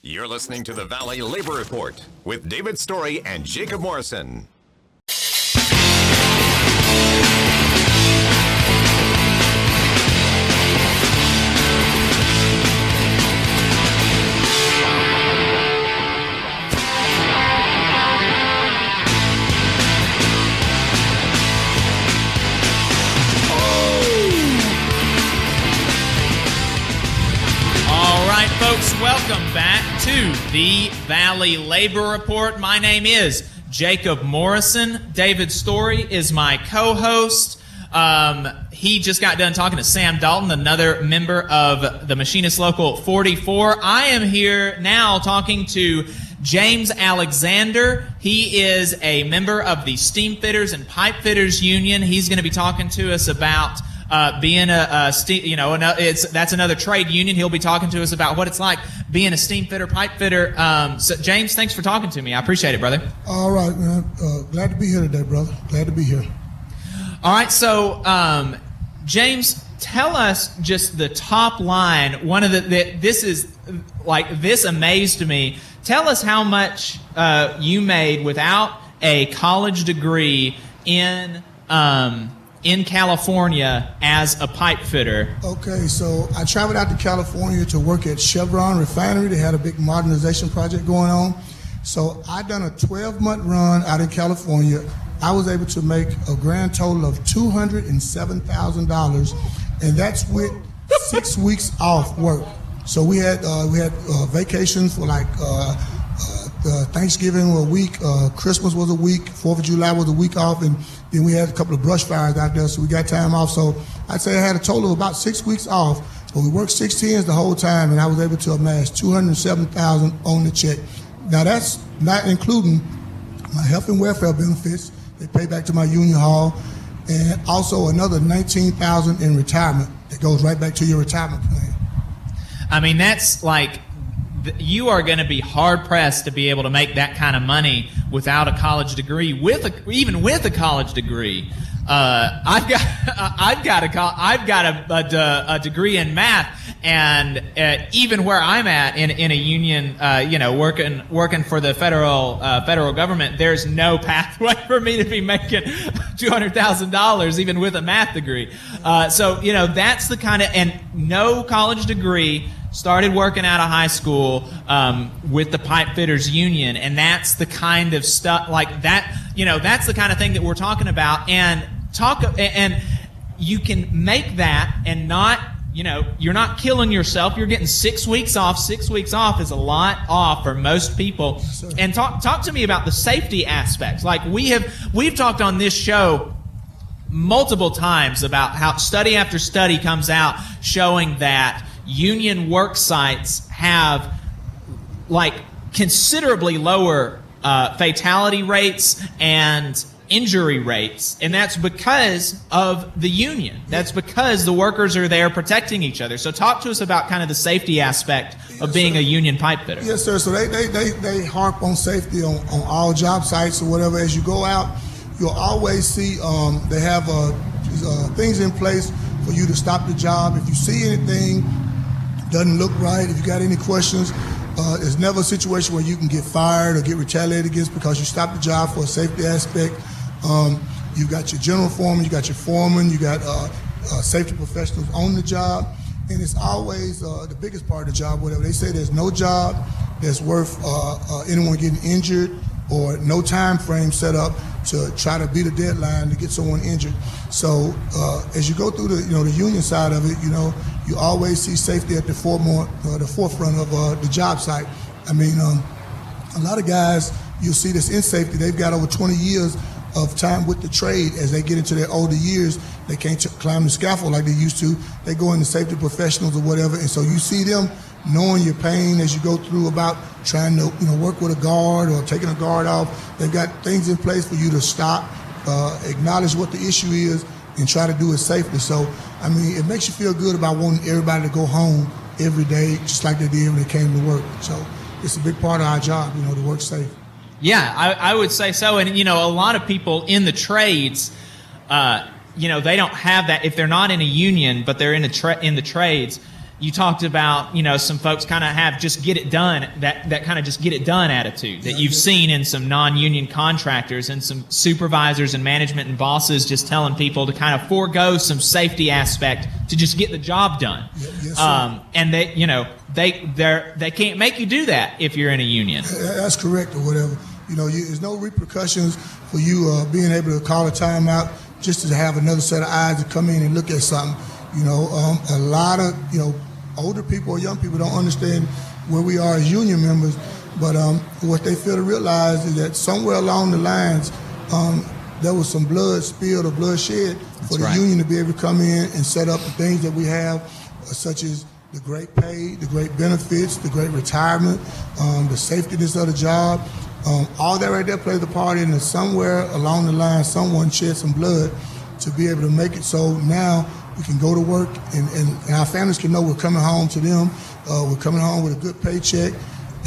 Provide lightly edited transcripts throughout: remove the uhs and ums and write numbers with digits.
You're listening to the Valley Labor Report with David Story and Jacob Morrison. Folks, welcome back to the Valley Labor Report. My name is Jacob Morrison. David Story is my co-host. He just got done talking to Sam Dalton, another member of the Machinist Local 44. I am here now talking to James Alexander. He is a member of the Steam Fitters and Pipe Fitters Union. He's going to be talking to us about being that's another trade union. He'll be talking to us about what it's like being a steam fitter, pipe fitter. So James, thanks for talking to me. I appreciate it, brother. All right, man. Glad to be here today, brother. Glad to be here. All right, so James, tell us just the top line. One of this amazed me. Tell us how much you made without a college degree in California as a pipe fitter. Okay, so I traveled out to California to work at Chevron Refinery. They had a big modernization project going on. So I done a 12-month run out in California. I was able to make a grand total of $207,000, and that's with 6 weeks off work. So we had vacations for like Thanksgiving was a week, Christmas was a week, 4th of July was a week off, and then we had a couple of brush fires out there, so we got time off. So I'd say I had a total of about 6 weeks off, but we worked 6/10s the whole time, and I was able to amass $207,000 on the check. Now that's not including my health and welfare benefits. They pay back to my union hall, and also another $19,000 in retirement that goes right back to your retirement plan. I mean, that's like, you are going to be hard pressed to be able to make that kind of money without a college degree. Even with a college degree, I've got a degree in math, and even where I'm at in a union, working for the federal government, there's no pathway for me to be making $200,000 even with a math degree. So that's the kind of, and no college degree. Started working out of high school with the Pipe Fitters Union, and that's the kind of stuff like that. That's the kind of thing that we're talking about, and you can make that and not. You're not killing yourself. You're getting 6 weeks off. 6 weeks off is a lot off for most people. Sure. And talk to me about the safety aspects. Like we've talked on this show multiple times about how study after study comes out showing that union work sites have like considerably lower fatality rates and injury rates, and that's because of the union. That's because the workers are there protecting each other. So talk to us about kind of the safety aspect of being a union pipe fitter. Yes, sir. So they harp on safety on all job sites or whatever. As you go out, you'll always see they have things in place for you to stop the job. If you see anything doesn't look right, if you got any questions, there's never a situation where you can get fired or get retaliated against because you stopped the job for a safety aspect. You got your general foreman, you got your foreman, you got safety professionals on the job, and it's always the biggest part of the job. Whatever they say, there's no job that's worth anyone getting injured or no time frame set up to try to beat a deadline to get someone injured. So as you go through the union side of it, you always see safety at the forefront of the job site. I mean, a lot of guys you'll see this in safety. They've got over 20 years of time with the trade. As they get into their older years, they can't climb the scaffold like they used to. They go into safety professionals or whatever, and so you see them knowing your pain as you go through about trying to work with a guard or taking a guard off. They've got things in place for you to stop, acknowledge what the issue is, and try to do it safely. So, I mean, it makes you feel good about wanting everybody to go home every day just like they did when they came to work. So it's a big part of our job, to work safe. Yeah, I would say so. And, a lot of people in the trades, they don't have that. If they're not in a union, but they're in the trades, you talked about, some folks kind of have just get it done, that kind of just get it done attitude that you've seen in some non-union contractors and some supervisors and management and bosses just telling people to kind of forego some safety aspect to just get the job done. Yes, sir. And they can't make you do that if you're in a union. That's correct, or whatever. There's no repercussions for you being able to call a timeout just to have another set of eyes to come in and look at something. A lot of, older people or young people don't understand where we are as union members, but what they fail to realize is that somewhere along the lines, there was some blood spilled or blood shed for the union to be able to come in and set up the things that we have, such as the great pay, the great benefits, the great retirement, the safetyness of the job. All that right there plays a part in it. Somewhere along the line, someone shed some blood to be able to make it so now we can go to work and our families can know we're coming home to them. We're coming home with a good paycheck,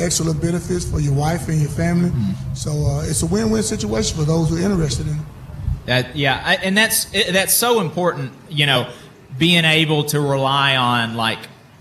excellent benefits for your wife and your family. Mm-hmm. So it's a win-win situation for those who are interested in it. And that's so important, being able to rely on,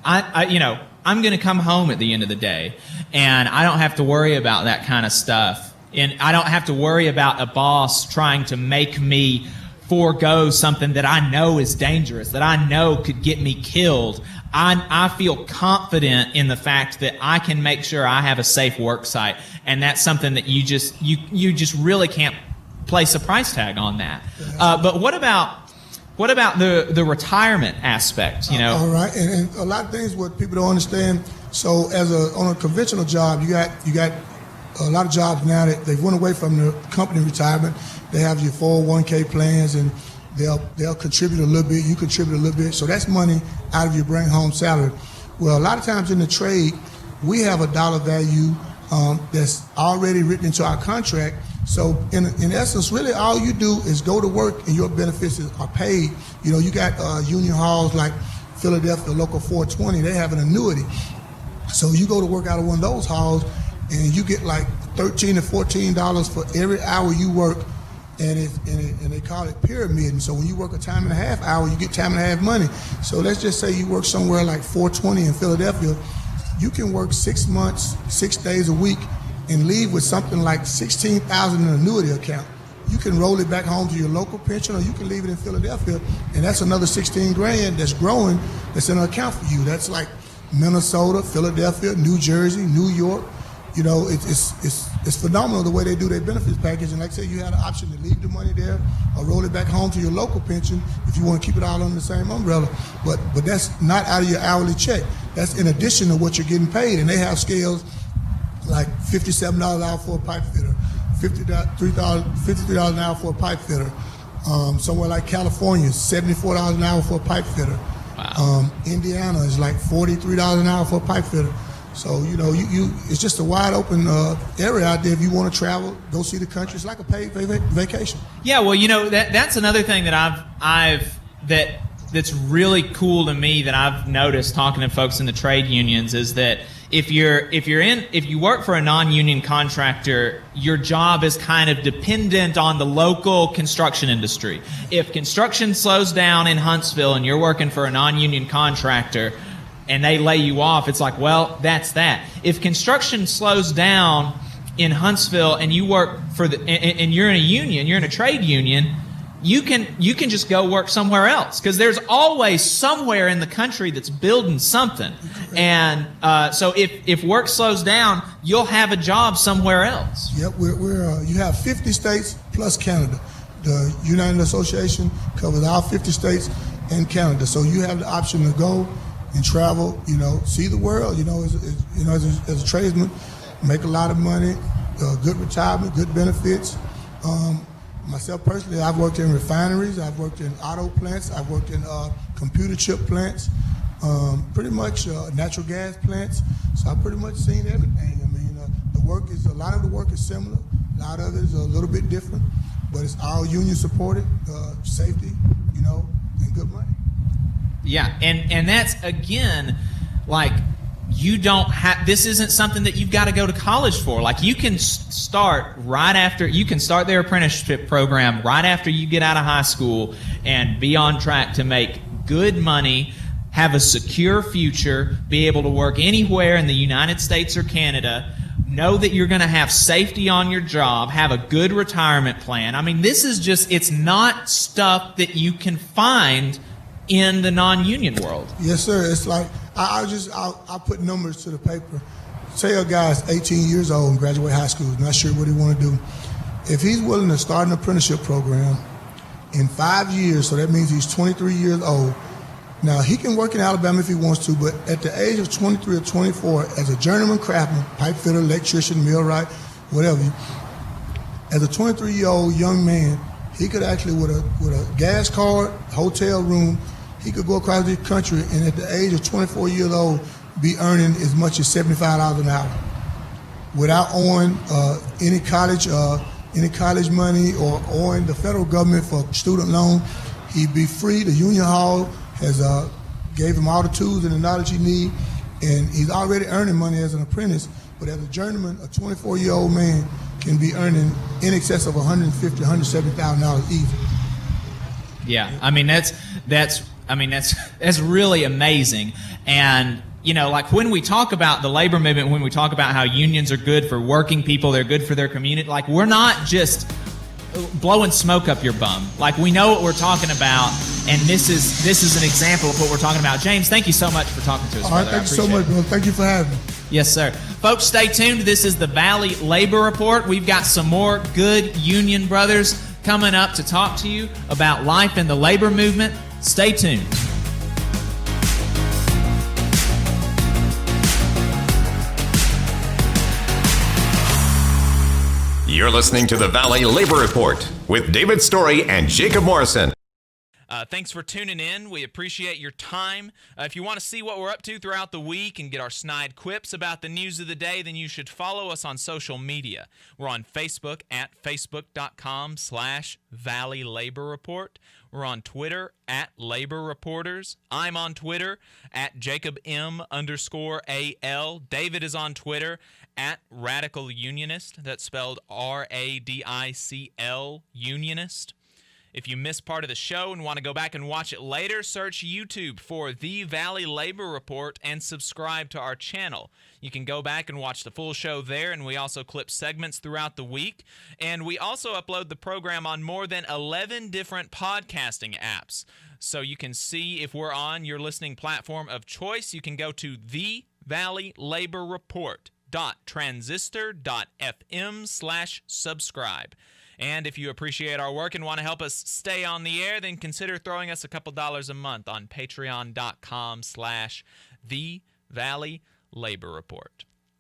I'm going to come home at the end of the day, and I don't have to worry about that kind of stuff. And I don't have to worry about a boss trying to make me forego something that I know is dangerous, that I know could get me killed. I feel confident in the fact that I can make sure I have a safe work site, and that's something that you just really can't place a price tag on that. But what about the retirement aspect? All right, and a lot of things what people don't understand. So on a conventional job, you got a lot of jobs now that they've went away from the company retirement. They have your 401k plans, and they'll contribute a little bit. You contribute a little bit, so that's money out of your bring home salary. Well, a lot of times in the trade, we have a dollar value that's already written into our contract. So in essence, really all you do is go to work and your benefits are paid. You got union halls like Philadelphia Local 420. They have an annuity. So you go to work out of one of those halls and you get like $13 to $14 for every hour you work. And they call it pyramid. So when you work a time and a half hour, you get time and a half money. So let's just say you work somewhere like 420 in Philadelphia. You can work 6 months, 6 days a week, and leave with something like $16,000 in an annuity account. You can roll it back home to your local pension, or you can leave it in Philadelphia, and that's another $16,000 that's growing, that's in an account for you. That's like Minnesota, Philadelphia, New Jersey, New York. It's phenomenal the way they do their benefits package. And like I said, you have the option to leave the money there or roll it back home to your local pension if you want to keep it all under the same umbrella. But that's not out of your hourly check. That's in addition to what you're getting paid. And they have scales like $57 an hour for a pipe fitter, $53 an hour for a pipe fitter. Somewhere like California, $74 an hour for a pipe fitter. Wow. Indiana is like $43 an hour for a pipe fitter. So, it's just a wide open area out there. If you want to travel, go see the country. It's like a paid vacation. Yeah, well, that's another thing that that's really cool to me that I've noticed talking to folks in the trade unions is that if you work for a non-union contractor, your job is kind of dependent on the local construction industry. If construction slows down in Huntsville and you're working for a non-union contractor, and they lay you off, it's like, well, that's that. If construction slows down in Huntsville and you work and you're in a union, you're in a trade union, you can just go work somewhere else because there's always somewhere in the country that's building something. And so if work slows down, you'll have a job somewhere else. Yep, you have 50 states plus Canada. The United Association covers all 50 states and Canada. So you have the option to go and travel, see the world, as a tradesman, make a lot of money, good retirement, good benefits. Myself personally, I've worked in refineries, I've worked in auto plants, I've worked in computer chip plants, pretty much natural gas plants. So I've pretty much seen everything. I mean, a lot of the work is similar, a lot of it is a little bit different, but it's all union supported, safety, and good money. Yeah, and that's, again, like, this isn't something that you've got to go to college for. Like, you can start their apprenticeship program right after you get out of high school and be on track to make good money, have a secure future, be able to work anywhere in the United States or Canada, know that you're going to have safety on your job, have a good retirement plan. I mean, this is just, it's not stuff that you can find in the non-union world. Yes, sir. It's like, I'll put numbers to the paper. Say a guy's 18 years old and graduate high school, not sure what he want to do. If he's willing to start an apprenticeship program in 5 years, so that means he's 23 years old. Now, he can work in Alabama if he wants to, but at the age of 23 or 24, as a journeyman craftsman, pipe fitter, electrician, millwright, whatever, as a 23-year-old young man, he could actually, with a gas card, hotel room, he could go across the country and at the age of 24 years old be earning as much as $75 an hour without owing any college money or owing the federal government for student loan. He'd be free. The union hall has gave him all the tools and the knowledge he need, and he's already earning money as an apprentice. But as a journeyman, a 24-year-old man can be earning in excess of $150,000, $170,000 easy. Yeah, I mean that's really amazing. And you know, like when we talk about the labor movement, when we talk about how unions are good for working people, they're good for their community, like we're not just blowing smoke up your bum. Like we know what we're talking about, and this is an example of what we're talking about. James, thank you so much for talking to us. All right, thank you so much, bro. Thank you for having me. Yes, sir. Folks, stay tuned. This is the Valley Labor Report. We've got some more good union brothers coming up to talk to you about life in the labor movement. Stay tuned. You're listening to the Valley Labor Report with David Story and Jacob Morrison. Thanks for tuning in. We appreciate your time. If you want to see what we're up to throughout the week and get our snide quips about the news of the day, then you should follow us on social media. We're on Facebook at facebook.com/Valley Labor Report. We're on Twitter at Labor Reporters. I'm on Twitter at JacobM_AL. David is on Twitter at Radical Unionist. That's spelled RADICL Unionist. If you missed part of the show and want to go back and watch it later, search YouTube for The Valley Labor Report and subscribe to our channel. You can go back and watch the full show there, and we also clip segments throughout the week. And we also upload the program on more than 11 different podcasting apps. So you can see if we're on your listening platform of choice. You can go to thevalleylaborreport.transistor.fm/subscribe. And if you appreciate our work and want to help us stay on the air, then consider throwing us a couple dollars a month on patreon.com/The Valley Labor Report.